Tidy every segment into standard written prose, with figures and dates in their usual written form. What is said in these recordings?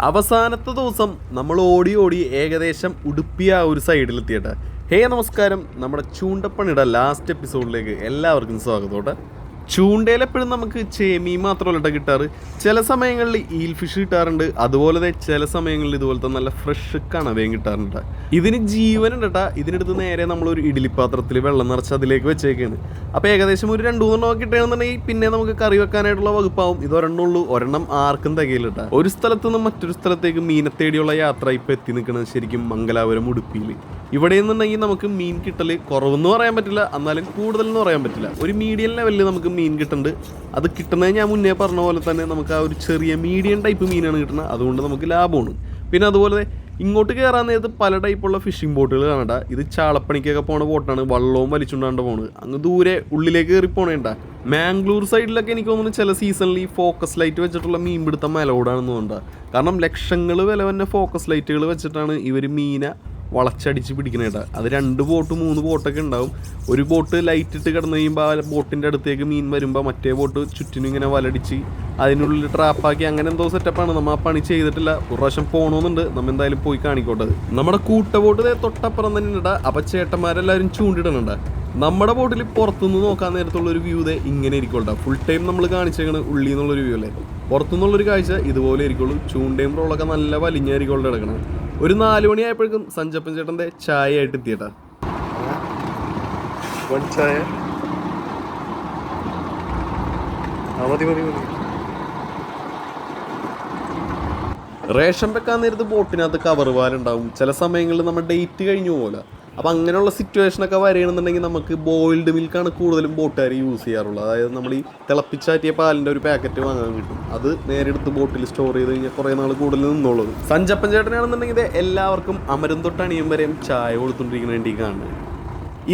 അവസാനത്തെ ദിവസം നമ്മൾ ഓടി ഓടി ഏകദേശം ഉടുപ്പി ആ ഒരു സൈഡിലെത്തിയിട്ട് നമസ്കാരം. നമ്മുടെ ചൂണ്ടപ്പണിയുടെ ലാസ്റ്റ് എപ്പിസോഡിലേക്ക് എല്ലാവർക്കും സ്വാഗതം. ചൂണ്ടയിലെപ്പോഴും നമുക്ക് ചേമീൻ മാത്രമല്ല കിട്ടാറ്, ചില സമയങ്ങളിൽ ഈൽ ഫിഷ് കിട്ടാറുണ്ട്. അതുപോലെ ചില സമയങ്ങളിൽ ഇതുപോലത്തെ നല്ല ഫ്രഷ് കണവയും കിട്ടാറുണ്ട്. ഇതിന് ജീവനുണ്ട് കേട്ടാ. ഇതിനെടുത്ത് നേരെ നമ്മളൊരു ഇഡ്ഡലി പാത്രത്തിൽ വെള്ളം നിറച്ച് അതിലേക്ക് വെച്ചേക്കാണ്. അപ്പോൾ ഏകദേശം ഒരു 2-3 കിട്ടുകയാണെന്നുണ്ടെങ്കിൽ പിന്നെ നമുക്ക് കറി വെക്കാനായിട്ടുള്ള വകുപ്പാവും. ഇതൊരെണ്ണമുള്ളൂ, ഒരെണ്ണം ആർക്കും തികയിലിട്ട. ഒരു സ്ഥലത്ത് നിന്ന് മറ്റൊരു സ്ഥലത്തേക്ക് മീനെ തേടിയുള്ള യാത്ര ഇപ്പോൾ എത്തി നിൽക്കുന്നത് ശരിക്കും മംഗലാപുരം ഉടുപ്പിയിൽ. ഇവിടെ നിന്നുണ്ടെങ്കിൽ നമുക്ക് മീൻ കിട്ടൽ കുറവെന്ന് പറയാൻ പറ്റില്ല, എന്നാലും കൂടുതലെന്ന് പറയാൻ പറ്റില്ല. ഒരു മീഡിയം ലെവലിൽ നമുക്ക് മീൻ കിട്ടുന്നുണ്ട്. അത് കിട്ടുന്നത് ഞാൻ മുന്നേ പറഞ്ഞ പോലെ തന്നെ നമുക്ക് ആ ഒരു ചെറിയ മീഡിയം ടൈപ്പ് മീനാണ് കിട്ടുന്നത്. അതുകൊണ്ട് നമുക്ക് ലാഭമാണ്. പിന്നെ അതുപോലെ ഇങ്ങോട്ട് കയറാൻ നേരത്ത് പല ടൈപ്പുള്ള ഫിഷിംഗ് ബോട്ടുകൾ കാണണ്ട. ഇത് ചാളപ്പണിക്കൊക്കെ പോണ ബോട്ടാണ്, വള്ളവും വലിച്ചുകൊണ്ടാണ്ട് പോണത്. അങ്ങ് ദൂരെ ഉള്ളിലേക്ക് കയറി പോണേണ്ട. മാംഗ്ലൂർ സൈഡിലൊക്കെ എനിക്ക് തോന്നുന്നു ചില സീസണിൽ ഈ ഫോക്കസ് ലൈറ്റ് വെച്ചിട്ടുള്ള മീൻ പിടുത്തം അലൗഡാണെന്ന് തോന്നുന്നുണ്ട്. കാരണം ലക്ഷങ്ങൾ വില തന്നെ ഫോക്കസ് ലൈറ്റുകൾ വെച്ചിട്ടാണ് ഇവർ മീനെ വളച്ചടിച്ച് പിടിക്കണേട്ടാ. അത് 2 ബോട്ട് 3 ബോട്ടൊക്കെ ഉണ്ടാവും. ഒരു ബോട്ട് ലൈറ്റ് ഇട്ട് കിടന്നു കഴിയുമ്പോൾ ആ ബോട്ടിൻ്റെ അടുത്തേക്ക് മീൻ വരുമ്പോൾ മറ്റേ ബോട്ട് ചുറ്റിനും ഇങ്ങനെ വലടിച്ച് അതിനുള്ളിൽ ട്രാപ്പാക്കി അങ്ങനെ എന്തോ സെറ്റപ്പാണ്. നമ്മൾ ആ പണി ചെയ്തിട്ടില്ല. ഒരു പ്രാവശ്യം പോകണമെന്നുണ്ട്. നമ്മൾ എന്തായാലും പോയി കാണിക്കോട്ടത്. നമ്മുടെ കൂട്ട ബോട്ട് തൊട്ടപ്പുറം തന്നെ ഉണ്ട്. അപ്പം ചേട്ടന്മാരെല്ലാവരും ചൂണ്ടിടണുണ്ട്. നമ്മുടെ ബോട്ടിൽ പുറത്തുനിന്ന് നോക്കാൻ നേരത്തുള്ളൊരു വ്യൂ ഇങ്ങനെ ഇരിക്കുള്ളൂ. ഫുൾ ടൈം നമ്മൾ കാണിച്ചേക്കണ് ഉള്ളിൽ നിന്നുള്ളൊരു വ്യൂ അല്ലേ. പുറത്തുനിന്നുള്ളൊരു കാഴ്ച ഇതുപോലെ ഇരിക്കുള്ളൂ. ചൂണ്ടയും റോളൊക്കെ നല്ല വലിഞ്ഞായിരിക്കുള്ള കിടക്കണം. ഒരു 4 മണിയായപ്പോഴേക്കും സഞ്ചപ്പൻ ചേട്ടൻ്റെ ചായ ആയിട്ട് എത്തിയട്ടാ. ചായ മതി മതി മതി. റേഷൻ വെക്കാൻ നേരത്ത് ബോട്ടിനകത്ത് കവർ പാലുണ്ടാവും. ചില സമയങ്ങളിൽ നമ്മൾ ഡേറ്റ് കഴിഞ്ഞു പോലെ. അപ്പോൾ അങ്ങനെയുള്ള സിറ്റുവേഷനൊക്കെ വരികയാണെന്നുണ്ടെങ്കിൽ നമുക്ക് ബോയിൽഡ് മിൽക്കാണ് കൂടുതലും ബോട്ടുകാർ യൂസ് ചെയ്യാറുള്ളത്. അതായത് നമ്മൾ ഈ തിളപ്പിച്ചാറ്റിയ പാലിൻ്റെ ഒരു പാക്കറ്റ് വാങ്ങാൻ കിട്ടും. അത് നേരെ എടുത്ത് ബോട്ടിൽ സ്റ്റോർ ചെയ്ത് കഴിഞ്ഞാൽ കുറേ നാൾ കൂടുതൽ നിന്നുള്ളത്. സഞ്ചപ്പൻ ചേട്ടനാണെന്നുണ്ടെങ്കിൽ എല്ലാവർക്കും അമരം തൊട്ട് അണിയും വരെയും ചായ കൊടുത്തുകൊണ്ടിരിക്കുന്ന വേണ്ടി കാണുന്നത്.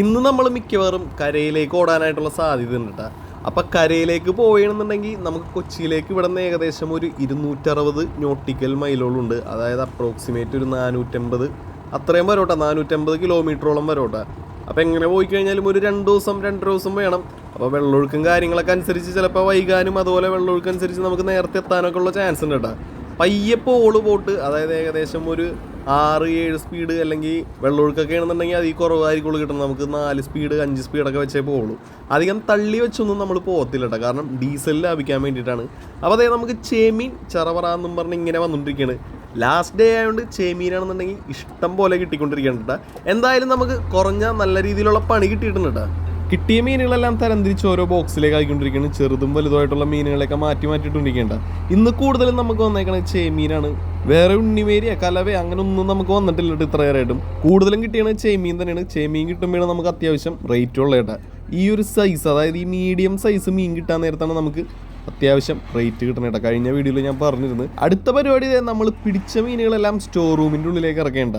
ഇന്ന് നമ്മൾ മിക്കവാറും കരയിലേക്ക് ഓടാനായിട്ടുള്ള സാധ്യത ഉണ്ട് കേട്ടോ. അപ്പം കരയിലേക്ക് പോവുകയാണെന്നുണ്ടെങ്കിൽ നമുക്ക് കൊച്ചിയിലേക്ക് ഇവിടെ നിന്ന് ഏകദേശം ഒരു 260 നോട്ടിക്കൽ മൈലോളുണ്ട്. അതായത് അപ്രോക്സിമേറ്റ് ഒരു 450 അത്രയും വരോട്ടെ, 450 കിലോമീറ്ററോളം വരോട്ടെ. അപ്പോൾ എങ്ങനെ പോയി കഴിഞ്ഞാലും ഒരു 2 ദിവസം 2.5 ദിവസം വേണം. അപ്പോൾ വെള്ളമൊഴുക്കും കാര്യങ്ങളൊക്കെ അനുസരിച്ച് ചിലപ്പോൾ വൈകാനും അതുപോലെ വെള്ളമൊഴുക്കും അനുസരിച്ച് നമുക്ക് നേരത്തെ എത്താനൊക്കെ ഉള്ള ചാൻസ് ഉണ്ട് കേട്ടോ. പയ്യപ്പോൾ ബോട്ട് അതായത് ഏകദേശം ഒരു 6-7 സ്പീഡ് അല്ലെങ്കിൽ വെള്ളമൊഴുക്കൊക്കെ ആണെന്നുണ്ടെങ്കിൽ അതിൽ കുറവായിരിക്കുള്ളൂ കിട്ടുന്നത്. നമുക്ക് 4 സ്പീഡ് 5 സ്പീഡൊക്കെ വെച്ചേ പോകുള്ളൂ. അധികം തള്ളി വെച്ചൊന്നും നമ്മൾ പോകത്തില്ല കേട്ടോ. കാരണം ഡീസൽ ലാഭിക്കാൻ വേണ്ടിയിട്ടാണ്. അപ്പോൾ അതായത് നമുക്ക് ചേമീൻ ചറവറ എന്നും പറഞ്ഞ് ഇങ്ങനെ വന്നുകൊണ്ടിരിക്കുകയാണ്. ലാസ്റ്റ് ഡേ ആയതുകൊണ്ട് ചേമീനാണെന്നുണ്ടെങ്കിൽ ഇഷ്ടം പോലെ കിട്ടിക്കൊണ്ടിരിക്കുന്നുണ്ട്. എന്തായാലും നമുക്ക് കുറഞ്ഞ നല്ല രീതിയിലുള്ള പണി കിട്ടിയിട്ടുണ്ട് കേട്ടോ. കിട്ടിയ മീനുകളെല്ലാം തരംതിരിച്ച് ഓരോ ബോക്സിലേക്ക് ആയിക്കൊണ്ടിരിക്കുകയാണ്. ചെറുതും വലുതുമായിട്ടുള്ള മീനുകളൊക്കെ മാറ്റിക്കൊണ്ടിരിക്കേണ്ട. ഇന്ന് കൂടുതലും നമുക്ക് വന്നേക്കണത് ചേമീനാണ്. വേറെ ഉണ്ണിമേരിയ കലവ അങ്ങനെ ഒന്നും നമുക്ക് വന്നിട്ടില്ല ഇത്രയേറായിട്ടും. കൂടുതലും കിട്ടിയത് ചേമീൻ തന്നെയാണ്. ചേമീൻ കിട്ടുമ്പോഴാണ് നമുക്ക് അത്യാവശ്യം റേറ്റ് ഉള്ള കേട്ടോ. ഈ ഒരു സൈസ് അതായത് ഈ മീഡിയം സൈസ് മീൻ കിട്ടാൻ നേരത്താണ് നമുക്ക് അത്യാവശ്യം റേറ്റ് കിട്ടണം കേട്ടോ. കഴിഞ്ഞ വീഡിയോയിൽ ഞാൻ പറഞ്ഞിരുന്നു. അടുത്ത പരിപാടി നമ്മൾ പിടിച്ച മീനുകളെല്ലാം സ്റ്റോർ റൂമിൻ്റെ ഉള്ളിലേക്ക് ഇറക്കേണ്ട.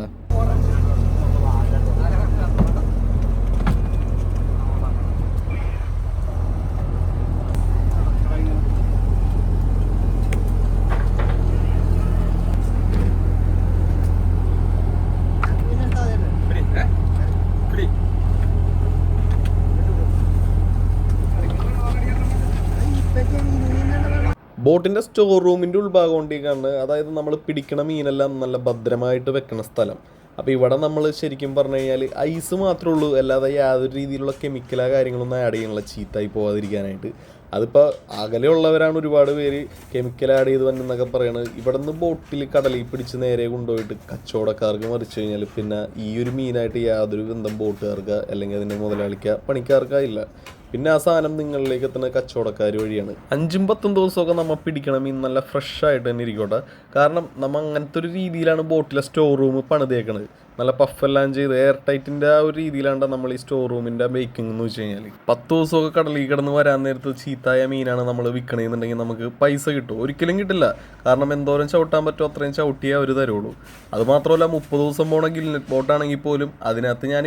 ബോട്ടിൻ്റെ സ്റ്റോർ റൂമിൻ്റെ ഉൾഭാഗം കൊണ്ടേക്കാണ്. അതായത് നമ്മൾ പിടിക്കണ മീനെല്ലാം നല്ല ഭദ്രമായിട്ട് വെക്കണ സ്ഥലം. അപ്പോൾ ഇവിടെ നമ്മൾ ശരിക്കും പറഞ്ഞു കഴിഞ്ഞാൽ ഐസ് മാത്രമേ ഉള്ളൂ, അല്ലാതെ യാതൊരു രീതിയിലുള്ള കെമിക്കലോ കാര്യങ്ങളൊന്നും ആഡ് ചെയ്യാനുള്ള ചീത്തായി പോകാതിരിക്കാനായിട്ട്. അതിപ്പോൾ അകലെയുള്ളവരാണ് ഒരുപാട് പേര് കെമിക്കൽ ആഡ് ചെയ്ത് വന്നെന്നൊക്കെ പറയണത്. ഇവിടെ നിന്ന് ബോട്ടിൽ കടലിൽ പിടിച്ച് നേരെ കൊണ്ടുപോയിട്ട് കച്ചവടക്കാർക്ക് മറിച്ച് കഴിഞ്ഞാൽ പിന്നെ ഈ ഒരു മീനായിട്ട് യാതൊരു ബന്ധം ബോട്ടുകാർക്ക് അല്ലെങ്കിൽ അതിൻ്റെ മുതലാളിക്ക് പണിക്കാർക്കായില്ല. പിന്നെ ആ സാധനം നിങ്ങളിലേക്ക് എത്തുന്ന കച്ചവടക്കാർ വഴിയാണ്. 5-10 ദിവസമൊക്കെ നമ്മൾ പിടിക്കണം മീൻ നല്ല ഫ്രഷ് ആയിട്ട് തന്നെ ഇരിക്കട്ടെ. കാരണം നമ്മൾ അങ്ങനത്തെ ഒരു രീതിയിലാണ് ബോട്ടിലെ സ്റ്റോർ റൂം പണിതേക്കണത്. നല്ല പഫെല്ലാം ചെയ്ത് എയർ ടൈറ്റിൻ്റെ ആ ഒരു രീതിയിലാണ് നമ്മൾ ഈ സ്റ്റോർ റൂമിൻ്റെ ബേക്കിംഗ് എന്ന് വെച്ച് കഴിഞ്ഞാൽ. 10 ദിവസമൊക്കെ കടലിൽ കിടന്ന് വരാൻ നേരത്ത് ചീത്തായ മീനാണ് നമ്മൾ വിൽക്കണമെന്നുണ്ടെങ്കിൽ നമുക്ക് പൈസ കിട്ടും? ഒരിക്കലും കിട്ടില്ല. കാരണം എന്തോരം ചവിട്ടാൻ പറ്റുമോ അത്രയും ചവിട്ടിയേ അവർ തരുള്ളൂ. അതുമാത്രമല്ല 30 ദിവസം പോണ ഗിൽനെറ്റ് ബോട്ടാണെങ്കിൽ പോലും അതിനകത്ത് ഞാൻ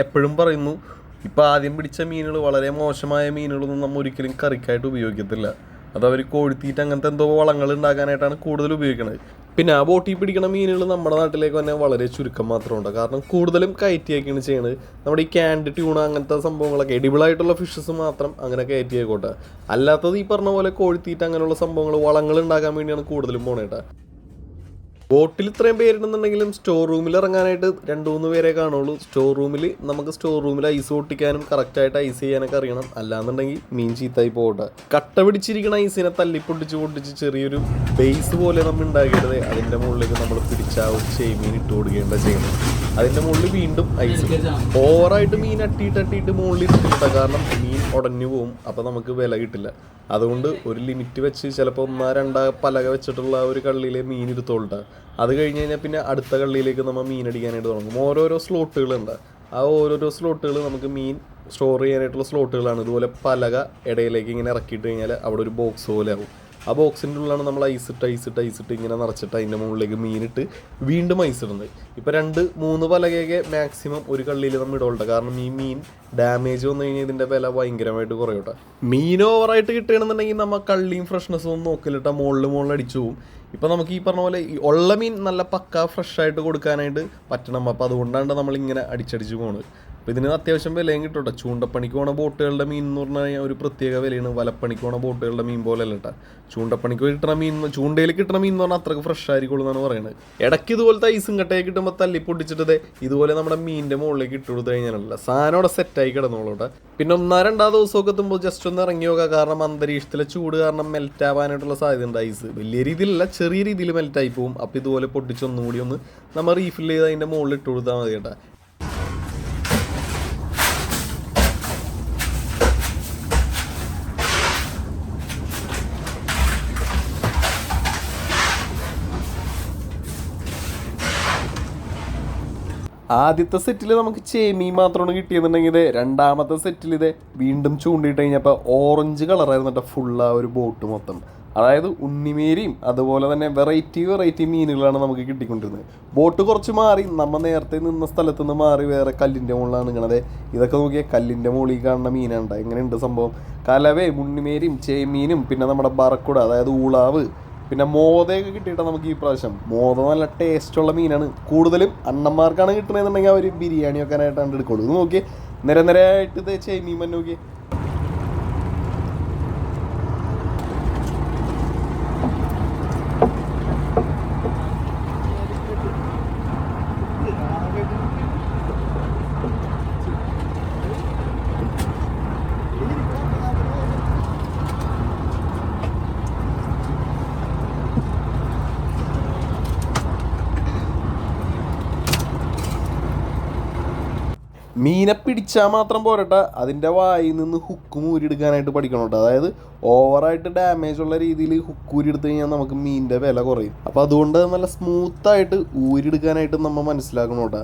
എപ്പോഴും പറയുന്നു, ഇപ്പോൾ ആദ്യം പിടിച്ച മീനുകൾ വളരെ മോശമായ മീനുകളൊന്നും നമ്മൾ ഒരിക്കലും കറിക്കായിട്ട് ഉപയോഗിക്കത്തില്ല. അതവർ കോഴിത്തീറ്റ അങ്ങനത്തെ എന്തോ വളങ്ങൾ ഉണ്ടാക്കാനായിട്ടാണ് കൂടുതൽ ഉപയോഗിക്കുന്നത്. പിന്നെ ആ ബോട്ടിൽ പിടിക്കുന്ന മീനുകൾ നമ്മുടെ നാട്ടിലേക്ക് തന്നെ വളരെ ചുരുക്കം മാത്രമുണ്ട്. കാരണം കൂടുതലും കയറ്റിയൊക്കെയാണ് ചെയ്യുന്നത്. നമ്മുടെ ഈ ക്യാൻഡ് ട്യൂണ അങ്ങനത്തെ സംഭവങ്ങളൊക്കെ എഡിബിളായിട്ടുള്ള ഫിഷസ് മാത്രം അങ്ങനെ കയറ്റിയായിക്കോട്ടെ. അല്ലാത്തത് ഈ പറഞ്ഞ പോലെ കോഴിത്തീറ്റ അങ്ങനെയുള്ള സംഭവങ്ങൾ വളങ്ങൾ ഉണ്ടാക്കാൻ വേണ്ടിയാണ് കൂടുതലും പോണേട്ടാ. ബോട്ടിൽ ഇത്രയും പേരുണ്ടെന്നുണ്ടെങ്കിലും സ്റ്റോർ റൂമിൽ ഇറങ്ങാനായിട്ട് 2-3 പേരെ കാണുള്ളൂ. സ്റ്റോർ റൂമിൽ ഐസ് പൊട്ടിക്കാനും കറക്റ്റായിട്ട് ഐസ് ചെയ്യാനൊക്കെ അറിയണം. അല്ലാന്നുണ്ടെങ്കിൽ മീൻ ചീത്തായി പോകട്ടെ. കട്ട പിടിച്ചിരിക്കണ ഐസിനെ പൊട്ടിച്ച് ചെറിയൊരു ബേസ് പോലെ നമ്മൾ ഉണ്ടാക്കിയത് അതിൻ്റെ മുകളിലേക്ക് നമ്മൾ പിടിച്ച ആ ഒരു ചെമ്മീൻ ഇട്ട് കൊടുക്കേണ്ട ചെയ്യണം. അതിൻ്റെ മുകളിൽ വീണ്ടും ഐസ്. ഓവറായിട്ട് മീൻ അട്ടിയിട്ട് മുകളിൽ ഇട്ടില്ല, കാരണം മീൻ ഉടഞ്ഞു പോവും. അപ്പോൾ നമുക്ക് വില കിട്ടില്ല. അതുകൊണ്ട് ഒരു ലിമിറ്റ് വെച്ച് ചിലപ്പോൾ 1-2 പലക വെച്ചിട്ടുള്ള ഒരു കള്ളിയിലെ മീൻ എടുത്തോളട്ടെ. അത് കഴിഞ്ഞ് കഴിഞ്ഞാൽ പിന്നെ അടുത്ത കള്ളിയിലേക്ക് നമ്മൾ മീൻ അടിക്കാനായിട്ട് തുടങ്ങും. ഓരോരോ സ്ലോട്ടുകളുണ്ട്. ആ ഓരോരോ സ്ലോട്ടുകൾ നമുക്ക് മീൻ സ്റ്റോർ ചെയ്യാനായിട്ടുള്ള സ്ലോട്ടുകളാണ്. ഇതുപോലെ പലക ഇടയിലേക്ക് ഇങ്ങനെ ഇറക്കിയിട്ട് കഴിഞ്ഞാൽ അവിടെ ഒരു ബോക്സ് പോലെ ആവും. ആ ബോക്സിൻ്റെ ഉള്ളിലാണ് നമ്മൾ ഐസിട്ട് ഇങ്ങനെ നിറച്ചിട്ട് അതിൻ്റെ മുകളിലേക്ക് മീനിട്ട് വീണ്ടും ഐസിടുന്നത്. ഇപ്പോൾ 2-3 പലകയൊക്കെ മാക്സിമം ഒരു കള്ളിയിൽ നമ്മൾ ഇടോട്ടെ. കാരണം ഈ മീൻ ഡാമേജ് വന്നു കഴിഞ്ഞാൽ ഇതിൻ്റെ വില ഭയങ്കരമായിട്ട് കുറയോട്ടെ. മീൻ ഓവറായിട്ട് കിട്ടുകയാണെന്നുണ്ടെങ്കിൽ നമ്മൾ കള്ളിയും ഫ്രഷ്നെസ്സും ഒന്നും നോക്കിലിട്ട മുകളിൽ അടിച്ചു പോകും. ഇപ്പോൾ നമുക്ക് ഈ പറഞ്ഞ പോലെ ഉള്ള മീൻ നല്ല പക്ക ഫ്രഷായിട്ട് കൊടുക്കാനായിട്ട് പറ്റണം. അപ്പോൾ അതുകൊണ്ടാണ് നമ്മളിങ്ങനെ അടിച്ചടിച്ച് പോകുന്നത്. അപ്പോൾ ഇതിന് അത്യാവശ്യം വിലയും കിട്ടും. ചൂണ്ടപ്പണിക്ക് പോണ ബോട്ടുകളുടെ മീൻ എന്ന് പറഞ്ഞു കഴിഞ്ഞാൽ ഒരു പ്രത്യേക വിലയാണ്. വലപ്പണിക്ക് പോണ ബോട്ടുകളുടെ മീൻ പോലെ അല്ല കേട്ടോ. ചൂണ്ടപ്പണിക്ക് കിട്ടുന്ന മീൻ, ചൂണ്ടയിൽ കിട്ടുന്ന മീൻ എന്ന് പറഞ്ഞാൽ അത്രയ്ക്ക് ഫ്രഷ് ആയിരിക്കുള്ളൂ എന്നാണ് പറയുന്നത്. ഇടയ്ക്ക് ഇതുപോലത്തെ ഐസും കട്ടയൊക്കെ കിട്ടുമ്പോൾ തല്ലി പൊട്ടിച്ചിട്ട് ഇതുപോലെ നമ്മുടെ മീനിൻ്റെ മുകളിലേക്ക് ഇട്ട് കൊടുത്തു കഴിഞ്ഞാലല്ല സാധനം അവിടെ സെറ്റായി കിടന്നോളൂട്ടെ. പിന്നെ 1-2 ദിവസമൊക്കെ എത്തുമ്പോൾ ജസ്റ്റ് ഒന്ന് ഇറങ്ങി നോക്കുക. കാരണം അന്തരീക്ഷത്തിലെ ചൂട് കാരണം മെൽറ്റ് ആവാനായിട്ടുള്ള സാധ്യത ഉണ്ട്. ഐസ് വലിയ രീതിയിലല്ല, ചെറിയ രീതിയിൽ മെൽറ്റായി പോകും. അപ്പോൾ ഇതുപോലെ പൊട്ടിച്ചൊന്നുകൂടി ഒന്ന് നമ്മൾ റീഫിൽ ചെയ്ത് അതിൻ്റെ മുകളിൽ ഇട്ട് കൊടുത്താൽ മതി കേട്ടോ. ആദ്യത്തെ സെറ്റിൽ നമുക്ക് ചെമ്മീൻ മാത്രമാണ് കിട്ടിയെന്നുണ്ടെങ്കിൽ രണ്ടാമത്തെ സെറ്റിൽ ഇത് വീണ്ടും ചൂണ്ടിയിട്ട് കഴിഞ്ഞപ്പോൾ ഓറഞ്ച് കളറായിരുന്നു കേട്ടോ ഫുൾ ആ ഒരു ബോട്ട് മൊത്തം. അതായത് ഉണ്ണിമേരിയും അതുപോലെ തന്നെ വെറൈറ്റി മീനുകളാണ് നമുക്ക് കിട്ടിക്കൊണ്ടിരുന്നത്. ബോട്ട് കുറച്ച് മാറി, നമ്മൾ നേരത്തെ നിന്ന സ്ഥലത്ത് നിന്ന് മാറി വേറെ കല്ലിൻ്റെ മുകളിലാണ് നിൽക്കണത്. ഇതൊക്കെ നോക്കിയാൽ കല്ലിൻ്റെ മുകളിൽ കാണുന്ന മീനാണ്. എങ്ങനെയുണ്ട് സംഭവം? കലവേ, ഉണ്ണിമേരിയും ചെമ്മീനും പിന്നെ നമ്മുടെ ബറക്കുട അതായത് ഊളാവ് പിന്നെ മോതയൊക്കെ കിട്ടിയിട്ടാണ് നമുക്ക് ഈ പ്രാവശ്യം. മോത നല്ല ടേസ്റ്റുള്ള മീനാണ്. കൂടുതലും അണ്ണന്മാർക്കാണ് കിട്ടണമെന്നുണ്ടെങ്കിൽ അവർ ബിരിയാണി വെക്കാനായിട്ടാണ് എടുക്കുള്ളൂ. ഇത് നോക്കി നിരനിരയായിട്ട് ഇത് ചെമ്മീൻ മഞ്ഞ നോക്കി. മീനെ പിടിച്ചാൽ മാത്രം പോരട്ടെ, അതിൻ്റെ വായിൽ നിന്ന് ഹുക്ക് ഊരിയെടുക്കാനായിട്ട് പഠിക്കണം കേട്ടോ. അതായത് ഓവറായിട്ട് ഡാമേജ് ഉള്ള രീതിയിൽ ഹുക്ക് ഊരിയെടുത്ത് കഴിഞ്ഞാൽ നമുക്ക് മീനിൻ്റെ വില കുറയും. അപ്പോൾ അതുകൊണ്ട് നല്ല സ്മൂത്തായിട്ട് ഊരിയെടുക്കാനായിട്ട് നമ്മൾ മനസ്സിലാക്കണം കേട്ടോ.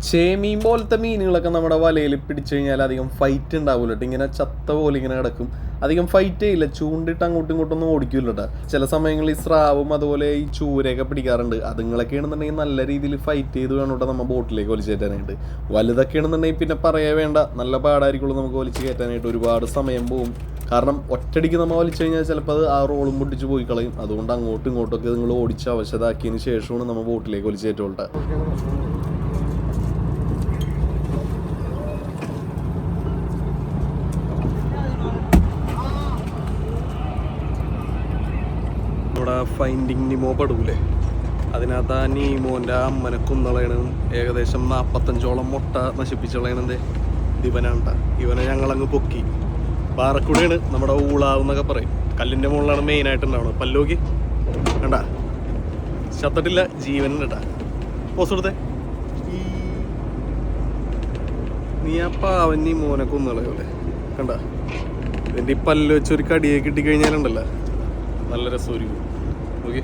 ചെമ്മീൻ പോലത്തെ മീനുകളൊക്കെ നമ്മുടെ വലയിൽ പിടിച്ചു കഴിഞ്ഞാൽ അധികം ഫൈറ്റ് ഉണ്ടാവില്ല കേട്ടോ. ഇങ്ങനെ ചത്ത പോലെ ഇങ്ങനെ കിടക്കും. അധികം ഫൈറ്റ് ചെയ്യില്ല. ചൂണ്ടിട്ട് അങ്ങോട്ടും ഇങ്ങോട്ടൊന്നും ഓടിക്കില്ല കേട്ടോ. ചില സമയങ്ങളിൽ ഈ സ്രാവും അതുപോലെ ഈ ചൂരയൊക്കെ പിടിക്കാറുണ്ട്. അതുങ്ങളൊക്കെ ആണെന്നുണ്ടെങ്കിൽ നല്ല രീതിയിൽ ഫൈറ്റ് ചെയ്ത് വേണം കേട്ടോ നമ്മൾ ബോട്ടിലേക്ക് വലിച്ചു കയറ്റാനായിട്ട്. വലുതൊക്കെ ആണെന്നുണ്ടെങ്കിൽ പിന്നെ പറയേ വേണ്ട, നല്ല പാടായിരിക്കുള്ളൂ നമുക്ക് വലിച്ചു കയറ്റാനായിട്ട്. ഒരുപാട് സമയം പോകും. കാരണം ഒറ്റടിക്ക് നമ്മൾ വലിച്ചു കഴിഞ്ഞാൽ ചിലപ്പോൾ അത് ആ റോളും പൊട്ടിച്ച് പോയി കളയും. അതുകൊണ്ട് അങ്ങോട്ടും ഇങ്ങോട്ടൊക്കെ നിങ്ങൾ ഓടിച്ച് അവശതാക്കിയതിന് ശേഷമാണ് നമ്മൾ ബോട്ടിലേക്ക് വലിച്ചു കയറ്റുള്ളൂ. നമ്മുടെ ഫൈൻഡിങ് നിമോ പടൂലേ, അതിനകത്ത് ആ നീമോൻ്റെ അമ്മനെ കുന്നളയണ് ഏകദേശം 45ഓളം മുട്ട നശിപ്പിച്ചുകളയണത് ഇവനാണ്ട. ഇവനെ ഞങ്ങളങ്ങ് പൊക്കി. പാറക്കുടിയാണ് നമ്മുടെ ഊളാവെന്നൊക്കെ പറയും. കല്ലിൻ്റെ മുകളിലാണ് മെയിനായിട്ട് ഉണ്ടാവുന്നത്. പല്ലോക്കി കണ്ടാ, ചത്തിട്ടില്ല, ജീവനുണ്ട് കേട്ടാ. പോസ് കൊടുത്തേ. നീ ആ പാവൻ നീമോനെ കുന്നളയൂലേ കണ്ടാ. ഇതിൻ്റെ ഈ പല്ല് വെച്ചൊരു കടിയെ കിട്ടിക്കഴിഞ്ഞാലുണ്ടല്ലോ നല്ല രസമായിരിക്കും. ഓക്കെ,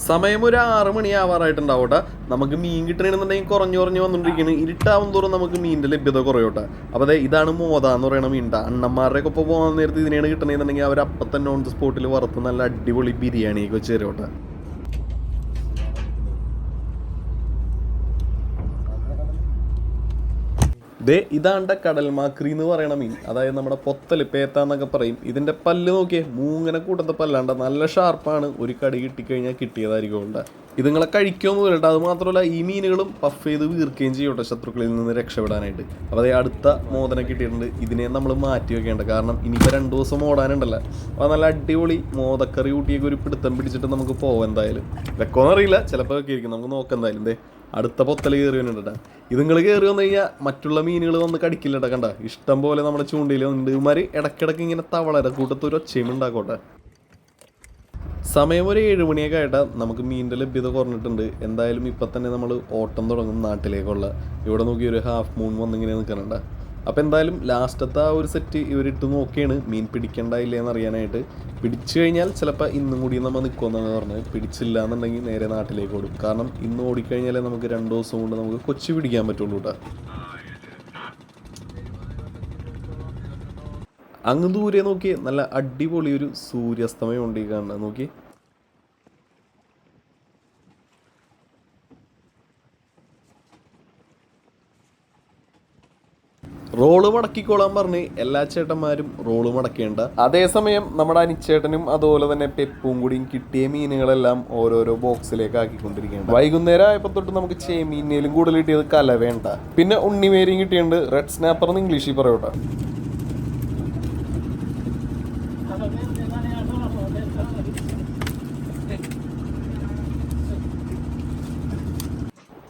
സമയം ഒരു 6 മണി ആവാറായിട്ടുണ്ടാവട്ടെ. നമുക്ക് മീൻ കിട്ടണമെന്നുണ്ടെങ്കിൽ കുറഞ്ഞു വന്നുകൊണ്ടിരിക്കുകയാണ്. ഇരുട്ടാവും തോറും നമുക്ക് മീനിൻ്റെ ലഭ്യത കുറയോട്ടെ. അപ്പോൾ അതെ, ഇതാണ് മോത എന്ന് പറയുന്ന മീൻ. അണ്ണന്മാരുടെയൊക്കെ ഒപ്പം പോകാൻ നേരത്ത് ഇതിനെയാണ് കിട്ടണമെന്നുണ്ടെങ്കിൽ അവർ അപ്പം തന്നെ ഓൺ ദ സ്പോട്ടിൽ വറുത്ത് നല്ല അടിപൊളി ബിരിയാണിയൊക്കെ വെച്ച് തരോട്ടെ. ഇതാണ്ട കടൽമാക്രി എന്ന് പറയണ മീൻ, അതായത് നമ്മുടെ പൊത്തൽ പേത്ത എന്നൊക്കെ പറയും. ഇതിൻ്റെ പല്ല് നോക്കിയേ, മൂങ്ങനെ കൂട്ടത്തെ പല്ലാണ്ട, നല്ല ഷാർപ്പാണ്. ഒരു കടി കിട്ടിക്കഴിഞ്ഞാൽ കിട്ടിയതായിരിക്കും ഉണ്ട്. ഇതുങ്ങളെ കഴിക്കുമെന്ന് കേട്ടോ. അത് മാത്രമല്ല ഈ മീനുകളും പഫ് ചെയ്ത് വീർക്കുകയും ചെയ്യട്ടെ ശത്രുക്കളിൽ നിന്ന് രക്ഷപ്പെടാനായിട്ട്. അപ്പോൾ അതേ അടുത്ത മോദന കിട്ടിയിട്ടുണ്ട്. ഇതിനെ നമ്മൾ മാറ്റി വെക്കേണ്ട, കാരണം ഇനിയിപ്പോൾ 2 ദിവസം ഓടാനുണ്ടല്ലോ. അപ്പോൾ നല്ല അടിപൊളി മോദക്കറി കൂട്ടിയൊക്കെ ഒരു പിടുത്തം പിടിച്ചിട്ട് നമുക്ക് പോകാം. എന്തായാലും വെക്കോന്നറിയില്ല, ചിലപ്പോൾ ഒക്കെ ഇരിക്കും, നമുക്ക് നോക്കാം. എന്തായാലും അടുത്ത പൊത്തൽ കയറി വന്നിട്ടാ. ഇതുങ്ങൾ കയറി വന്നു കഴിഞ്ഞാൽ മറ്റുള്ള മീനുകൾ വന്ന് കടിക്കില്ലട്ടാ. കണ്ട ഇഷ്ടം പോലെ നമ്മുടെ ചൂണ്ടയിൽ വന്നിട്ട് ഇവന്മാർ ഇടയ്ക്കിടയ്ക്ക് ഇങ്ങനെ തവളര കൂട്ടത്തൊരു ഒച്ചയും ഉണ്ടാക്കോട്ടെ. സമയം ഒരു 7 മണിയൊക്കെ ആയിട്ടാ. നമുക്ക് മീനിൻ്റെ ലഭ്യത കുറഞ്ഞിട്ടുണ്ട്. എന്തായാലും ഇപ്പം തന്നെ നമ്മൾ ഓട്ടം തുടങ്ങും നാട്ടിലേക്കുള്ള. ഇവിടെ നോക്കി ഒരു ഹാഫ് മൂൺ വന്നിങ്ങനെ നിൽക്കണുണ്ട്. അപ്പോൾ എന്തായാലും ലാസ്റ്റത്തെ ആ ഒരു സെറ്റ് ഇവരിട്ട് നോക്കിയാണ് മീൻ പിടിക്കണ്ടായില്ലേ എന്ന് അറിയാനായിട്ട്. പിടിച്ചു കഴിഞ്ഞാൽ ചിലപ്പോൾ ഇന്നും കൂടി നമ്മൾ നിൽക്കുമെന്നാണ് പറഞ്ഞത്. പിടിച്ചില്ല എന്നുണ്ടെങ്കിൽ നേരെ നാട്ടിലേക്ക് ഓടും. കാരണം ഇന്ന് ഓടിക്കഴിഞ്ഞാലേ നമുക്ക് 2 ദിവസം കൊണ്ട് നമുക്ക് കൊച്ചി പിടിക്കാൻ പറ്റുള്ളൂ കേട്ടോ. അങ്ങ് ദൂരെ നോക്കി നല്ല അടിപൊളി ഒരു സൂര്യാസ്തമയം ഉണ്ട് ഈ കാണുന്നത്. നോക്കി റോള് മടക്കിക്കോളാൻ പറഞ്ഞ് എല്ലാ ചേട്ടന്മാരും റോള് മടക്കേണ്ട. അതേസമയം നമ്മുടെ അനിച്ചേട്ടനും അതുപോലെ തന്നെ പെപ്പും കൂടിയും കിട്ടിയ മീനുകളെല്ലാം ഓരോരോ ബോക്സിലേക്ക് ആക്കിക്കൊണ്ടിരിക്കുകയാണ്. വൈകുന്നേരം ആയപ്പോൾ തൊട്ട് നമുക്ക് ചേമീനേലും കൂടുതൽ കിട്ടിയത് കലവേണ്ട. പിന്നെ ഉണ്ണിമേരിയും കിട്ടിയിട്ടുണ്ട്. റെഡ് സ്നാപ്പർ എന്ന് ഇംഗ്ലീഷിൽ പറയൂട്ടോ.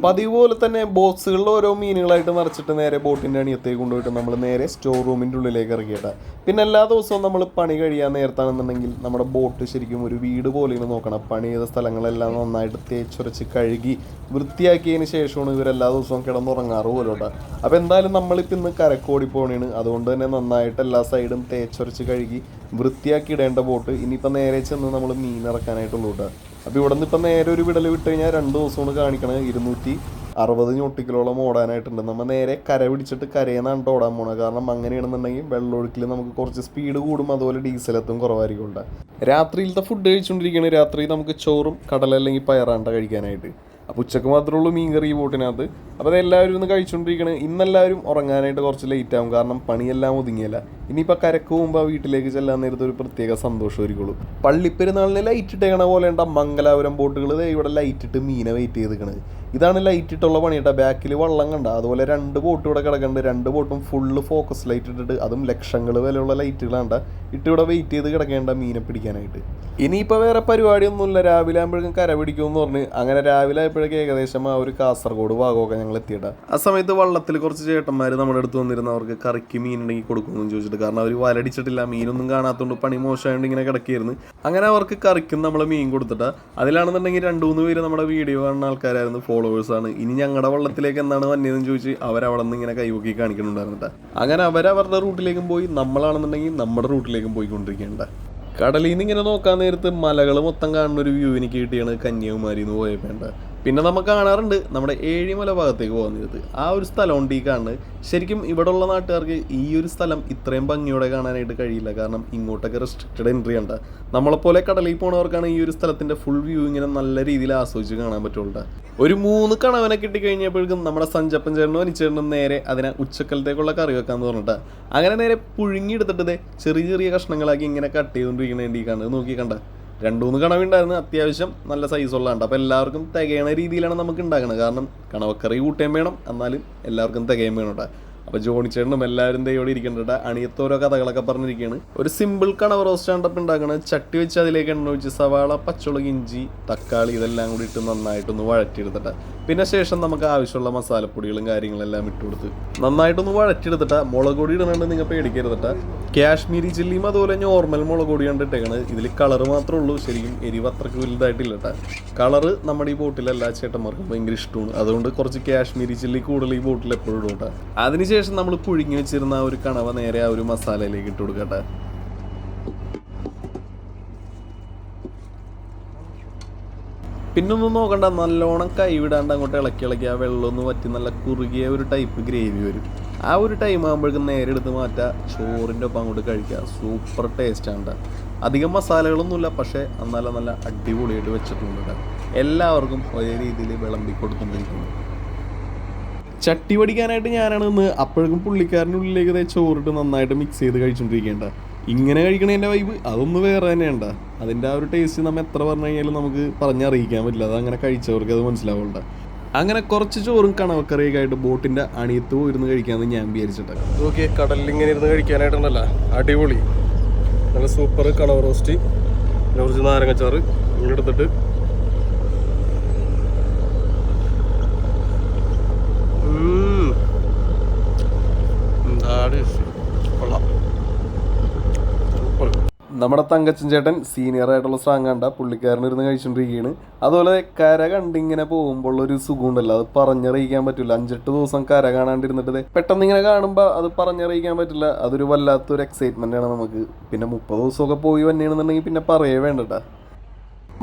പതിവ് പോലെ തന്നെ ബോക്സുകളിൽ ഓരോ മീനുകളായിട്ട് നിറച്ചിട്ട് നേരെ ബോട്ടിൻ്റെ അണിയത്തേക്ക് കൊണ്ടുപോയിട്ട് നമ്മൾ നേരെ സ്റ്റോർ റൂമിൻ്റെ ഉള്ളിലേക്ക് ഇറക്കിയിട്ടാ. പിന്നെ എല്ലാ ദിവസവും നമ്മൾ പണി കഴിയാൻ നേരത്താണെന്നുണ്ടെങ്കിൽ നമ്മുടെ ബോട്ട് ശരിക്കും ഒരു വീട് പോലെയാണ് നോക്കണം. പണി ചെയ്ത സ്ഥലങ്ങളെല്ലാം നന്നായിട്ട് തേച്ചുരച്ച് കഴുകി വൃത്തിയാക്കിയതിന് ശേഷമാണ് ഇവരെല്ലാ ദിവസവും കിടന്നുറങ്ങാറ് പോലോട്ടാ. അപ്പോൾ എന്തായാലും നമ്മളിപ്പോൾ ഇന്ന് കരക്കോടി പോകണേണ്. അതുകൊണ്ട് തന്നെ നന്നായിട്ട് എല്ലാ സൈഡും തേച്ചുരച്ച് കഴുകി വൃത്തിയാക്കി ഇടേണ്ട ബോട്ട് ഇനിയിപ്പോൾ നേരെ ചെന്ന് നമ്മൾ മീൻ ഇറക്കാനായിട്ടുള്ളൂ കേട്ടോ. അപ്പോൾ ഇവിടെ നിന്ന് ഇപ്പം നേരെ ഒരു വിടൽ വിട്ട് കഴിഞ്ഞാൽ 2 ദിവസമാണ് കാണിക്കണത്. 260 ഞൊട്ടിക്കിലോളം ഓടാനായിട്ടുണ്ട്. നമ്മൾ നേരെ കര പിടിച്ചിട്ട് കരയെന്നാണ് ഓടാൻ പോണത്. കാരണം അങ്ങനെയാണെന്നുണ്ടെങ്കിൽ വെള്ളമൊഴുക്കിൽ നമുക്ക് കുറച്ച് സ്പീഡ് കൂടും, അതുപോലെ ഡീസലെത്തും കുറവായിരിക്കും ഉണ്ട്. രാത്രിയിലത്തെ ഫുഡ് കഴിച്ചുകൊണ്ടിരിക്കുകയാണ്. രാത്രി നമുക്ക് ചോറും കടല അല്ലെങ്കിൽ പയറാണ്ട കഴിക്കാനായിട്ട്. അപ്പോൾ ഉച്ചക്ക് മാത്രമേ ഉള്ളൂ മീൻ കറി ബോട്ടിനകത്ത്. അപ്പോൾ അതെല്ലാവരും ഇന്ന് കഴിച്ചുകൊണ്ടിരിക്കുകയാണ്. ഇന്നെല്ലാവരും ഉറങ്ങാനായിട്ട് കുറച്ച് ലേറ്റ് ആവും, കാരണം പണിയെല്ലാം ഒതുങ്ങിയല്ല. ഇനിയിപ്പോൾ കരക്ക് പോകുമ്പോൾ വീട്ടിലേക്ക് ചെല്ലാൻ നേരത്തെ ഒരു പ്രത്യേക സന്തോഷമായിരിക്കുള്ളൂ. പള്ളിപ്പെരുന്നാളിന് ലൈറ്റ് ഇട്ടേക്കണ പോലെ ഉണ്ട് മംഗലാപുരം ബോട്ടുകൾ ഇവിടെ ലൈറ്റ് ഇട്ട് മീനെ വെയിറ്റ് ചെയ്ത് നിൽക്കണത്. ഇതാണ് ലൈറ്റ് ഇട്ടുള്ള പണി കേട്ടോ. ബാക്കിൽ വള്ളം കണ്ട, അതുപോലെ 2 ബോട്ട് ഇവിടെ കിടക്കുന്നുണ്ട്. 2 ബോട്ടും ഫുള്ള് ഫോക്കസ് ലൈറ്റ് ഇട്ടിട്ട്, അതും ലക്ഷങ്ങൾ വിലയുള്ള ലൈറ്റുകളാണ്ട ഇട്ട് ഇവിടെ വെയിറ്റ് ചെയ്ത് കിടക്കേണ്ട മീനെ പിടിക്കാനായിട്ട്. ഇനിയിപ്പോൾ വേറെ പരിപാടിയൊന്നുമില്ല. രാവിലെ ആകുമ്പോഴേക്കും കര പിടിക്കുമെന്ന് പറഞ്ഞ് അങ്ങനെ രാവിലെ ആയപ്പോഴേക്കും ഏകദേശം ആ ഒരു കാസർഗോഡ് ഭാഗമൊക്കെ ഞങ്ങൾ എത്തിയിട്ടാ. ആ സമയത്ത് വള്ളത്തിൽ കുറച്ച് ചേട്ടന്മാർ നമ്മുടെ അടുത്ത് വന്നിരുന്ന അവർക്ക് കറിക്ക് മീൻ ഉണ്ടെങ്കിൽ കൊടുക്കുമെന്ന് ചോദിച്ചിട്ട്. കാരണം അവർ വലടിച്ചിട്ടില്ല, മീനൊന്നും കാണാത്തതുകൊണ്ട് പണി മോശമായതുകൊണ്ട് ഇങ്ങനെ കിടക്കിയിരുന്നു. അങ്ങനെ അവർക്ക് കറിക്കും നമ്മൾ മീൻ കൊടുത്തിട്ടാ. അതിലാണെന്നുണ്ടെങ്കിൽ 2-3 പേര് നമ്മുടെ വീഡിയോ കാണുന്ന ആൾക്കാരായിരുന്നു, ഫോളോവേഴ്സാണ്. ഇനി ഞങ്ങളുടെ വള്ളത്തിലേക്ക് എന്താണ് വന്നതെന്ന് ചോദിച്ച് അവരവിടെ നിന്ന് ഇങ്ങനെ കൈവക്കി കാണിക്കുന്നുണ്ടായിരുന്നിട്ടാ. അങ്ങനെ അവരവരുടെ റൂട്ടിലേക്കും പോയി, നമ്മളാണെന്നുണ്ടെങ്കിൽ നമ്മുടെ റൂട്ടിലേക്കും പോയിക്കൊണ്ടിരിക്കേണ്ട. കടലിൽ നിന്ന് ഇങ്ങനെ നോക്കാൻ നേരത്ത് മലകൾ മൊത്തം കാണുന്ന ഒരു വ്യൂ എനിക്ക് കിട്ടിയാണ് കന്യാകുമാരി എന്ന് പോയപ്പോണ്ട. പിന്നെ നമുക്ക് കാണാറുണ്ട് നമ്മുടെ ഏഴിമല ഭാഗത്തേക്ക് പോകുന്നത്. ആ ഒരു സ്ഥലമുണ്ട് ഈ കാണുന്നത്. ശരിക്കും ഇവിടെ ഉള്ള നാട്ടുകാർക്ക് ഈ ഒരു സ്ഥലം ഇത്രയും ഭംഗിയോടെ കാണാനായിട്ട് കഴിയില്ല, കാരണം ഇങ്ങോട്ടൊക്കെ റെസ്ട്രിക്റ്റഡ് എൻട്രി ഉണ്ട്. നമ്മളെപ്പോലെ കടലിൽ പോണവർക്കാണ് ഈ ഒരു സ്ഥലത്തിൻ്റെ ഫുൾ വ്യൂ ഇങ്ങനെ നല്ല രീതിയിൽ ആസ്വദിച്ച് കാണാൻ പറ്റുള്ളൂ. ഒരു 3 കണവനെ കിട്ടിക്കഴിഞ്ഞപ്പോഴേക്കും നമ്മുടെ സഞ്ചപ്പൻ ചേട്ടനും അനിച്ചേട്ടനും നേരെ അതിനെ ഉച്ചക്കലത്തേക്കുള്ള കറി വെക്കാന്ന് പറഞ്ഞിട്ടാ. അങ്ങനെ നേരെ പുഴുങ്ങിയെടുത്തിട്ട് ചെറിയ ചെറിയ കഷ്ണങ്ങളാക്കി ഇങ്ങനെ കട്ട് ചെയ്തുകൊണ്ടിരിക്കണേണ്ടി കാണുന്നത്. നോക്കി കണ്ട 2-3 കണവുണ്ടായിരുന്നു, അത്യാവശ്യം നല്ല സൈസുള്ള ഉണ്ട്. അപ്പോൾ എല്ലാവർക്കും തികയണ രീതിയിലാണ് നമുക്ക് ഉണ്ടാക്കുന്നത്. കാരണം കണവക്കറി കൂട്ടേം വേണം, എന്നാലും എല്ലാവർക്കും തികയും വേണം കേട്ടോ. അപ്പോൾ ജോണിച്ചേട്ടനും എല്ലാവരും ദയോടെ ഇരിക്കേണ്ട അണിയത്തോരോ കഥകളൊക്കെ പറഞ്ഞിരിക്കുകയാണ്. ഒരു സിമ്പിൾ കണവ റോസ്റ്റ് ആണ്ടപ്പം ഉണ്ടാക്കുന്നത്. ചട്ടി വെച്ച് അതിലേക്ക് എണ്ണ ഒഴിച്ച് സവാള, പച്ചമുളക്, ഇഞ്ചി, തക്കാളി ഇതെല്ലാം കൂടി ഇട്ട് നന്നായിട്ടൊന്ന് വഴറ്റിയെടുത്തിട്ട് പിന്നെ ശേഷം നമുക്ക് ആവശ്യമുള്ള മസാലപ്പൊടികളും കാര്യങ്ങളെല്ലാം ഇട്ട് കൊടുത്ത് നന്നായിട്ടൊന്ന് വഴറ്റിയെടുത്തിട്ട് മുളക് പൊടി ഇടുന്നുണ്ട്, നിങ്ങൾ പേടിക്കരുതിട്ട്. കാശ്മീരി ചില്ലിയും അതുപോലെ നോർമൽ മുളക് പൊടിയാണ് ഇട്ടേക്കണത്. ഇതിൽ കളറ് മാത്രമേ ഉള്ളൂ, ശരിക്കും എരിവ് അത്രയ്ക്ക് വലുതായിട്ടില്ല കേട്ടോ. കളറ് നമ്മുടെ ഈ ബോട്ടിൽ എല്ലാ ചേട്ടന്മാർക്കും ഭയങ്കര ഇഷ്ടമാണ്. അതുകൊണ്ട് കുറച്ച് കാശ്മീരി ചില്ലി കൂടുതൽ ഈ ബോട്ടിൽ എപ്പോഴും ഇടും കേട്ടോ. അതിനുശേഷം നമ്മൾ പുഴുങ്ങി വെച്ചിരുന്ന ആ ഒരു കണവ നേരെ ആ ഒരു മസാലയിലേക്ക് ഇട്ട് കൊടുക്കട്ടെ. പിന്നൊന്നും നോക്കണ്ട, നല്ലോണം കൈവിടാണ്ട് അങ്ങോട്ട് ഇളക്കി ആ വെള്ളമൊന്ന് വറ്റി നല്ല കുറുകിയ ഒരു ടൈപ്പ് ഗ്രേവി വരും. ആ ഒരു ടൈം ആകുമ്പോഴേക്കും നേരെ എടുത്ത് മാറ്റുക, ചോറിൻ്റെ ഒപ്പം അങ്ങോട്ട് കഴിക്കുക. സൂപ്പർ ടേസ്റ്റാണ്. അധികം മസാലകളൊന്നുമില്ല, പക്ഷേ എന്നാലും നല്ല അടിപൊളിയായിട്ട് വെച്ചിട്ടുണ്ട്. എല്ലാവർക്കും ഒരേ രീതിയിൽ വിളമ്പി കൊടുത്തുകൊണ്ടിരിക്കുന്നു. ചട്ടി പഠിക്കാനായിട്ട് ഞാനാണ് നിന്ന് അപ്പോഴേക്കും പുള്ളിക്കാരൻ്റെ ഉള്ളിലേക്ക് ചോറിട്ട് നന്നായിട്ട് മിക്സ് ചെയ്ത് കഴിച്ചുകൊണ്ടിരിക്കേണ്ട. ഇങ്ങനെ കഴിക്കണതിൻ്റെ വൈബ് അതൊന്ന് വേറെ തന്നെയുണ്ട. അതിൻ്റെ ആ ഒരു ടേസ്റ്റ് നമ്മൾ എത്ര പറഞ്ഞു കഴിഞ്ഞാലും നമുക്ക് പറഞ്ഞറിയിക്കാൻ പറ്റില്ല. അതങ്ങനെ കഴിച്ചവർക്ക് അത് മനസ്സിലാവുന്നുണ്ട്. അങ്ങനെ കുറച്ച് ചോറും കണവക്കറിയൊക്കെ ആയിട്ട് ബോട്ടിൻ്റെ അണിയത്ത് പോയിരുന്ന് കഴിക്കാമെന്ന് ഞാൻ വിചാരിച്ചിട്ട്. ഓക്കെ, കടലിൽ ഇങ്ങനെ ഇരുന്ന് കഴിക്കാനായിട്ടുണ്ടല്ലോ അടിപൊളി. നല്ല സൂപ്പർ കണവ റോസ്റ്റ്, കുറച്ച് നാരങ്ങച്ചാറ് ഇങ്ങനെ എടുത്തിട്ട് കൊള്ളാം. സൂപ്പർ. നമ്മുടെ തങ്കച്ചൻ ചേട്ടൻ സീനിയർ ആയിട്ടുള്ള സ്ട്രാങ് കണ്ട പുള്ളിക്കാരനിരുന്ന് കഴിച്ചുകൊണ്ടിരിക്കുകയാണ്. അതുപോലെ കര കണ്ടിങ്ങനെ പോകുമ്പോൾ ഒരു സുഖമുണ്ടല്ലോ, അത് പറഞ്ഞറിയിക്കാൻ പറ്റില്ല. 5-8 ദിവസം കര കാണാണ്ടിരുന്നിട്ട് പെട്ടെന്ന് ഇങ്ങനെ കാണുമ്പോൾ അത് പറഞ്ഞറിയിക്കാൻ പറ്റില്ല. അതൊരു വല്ലാത്തൊരു എക്സൈറ്റ്മെൻ്റ് ആണ് നമുക്ക്. പിന്നെ 30 ദിവസമൊക്കെ പോയി വന്നെയാണെന്നുണ്ടെങ്കിൽ പിന്നെ പറയേ വേണ്ടട്ടാ.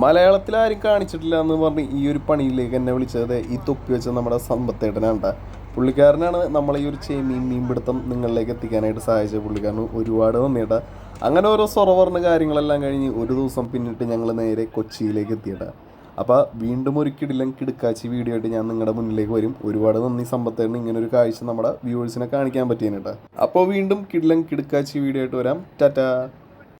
മലയാളത്തിൽ ആരും കാണിച്ചിട്ടില്ല എന്ന് പറഞ്ഞ് ഈ ഒരു പണിയിലേക്ക് എന്നെ വിളിച്ചത് ഈ തൊപ്പി വെച്ച നമ്മുടെ സമ്പത്തേട്ടനാണ്ട. പുള്ളിക്കാരനാണ് നമ്മളെ ഈ ഒരു മീൻപിടുത്തം നിങ്ങളിലേക്ക് എത്തിക്കാനായിട്ട് സഹായിച്ചത്. പുള്ളിക്കാരന് ഒരുപാട് നന്ദിയേട്ടാ. അങ്ങനെ ഓരോ പറഞ്ഞ കാര്യങ്ങളെല്ലാം കഴിഞ്ഞ് ഒരു ദിവസം പിന്നിട്ട് ഞങ്ങൾ നേരെ കൊച്ചിയിലേക്ക് എത്തിയിട്ടാ. അപ്പോൾ വീണ്ടും ഒരു കിടുക്കാച്ചി വീഡിയോ ആയിട്ട് ഞാൻ നിങ്ങളുടെ മുന്നിലേക്ക് വരും. ഒരുപാട് നന്ദി സമ്പത്തേട്ടന് ഇങ്ങനെ ഒരു കാഴ്ച നമ്മുടെ വ്യൂവേഴ്സിനെ കാണിക്കാൻ പറ്റിയേട്ടാ. അപ്പോൾ വീണ്ടും കിടുക്കാച്ചി വീഡിയോ ആയിട്ട് വരാം. ടാറ്റാ.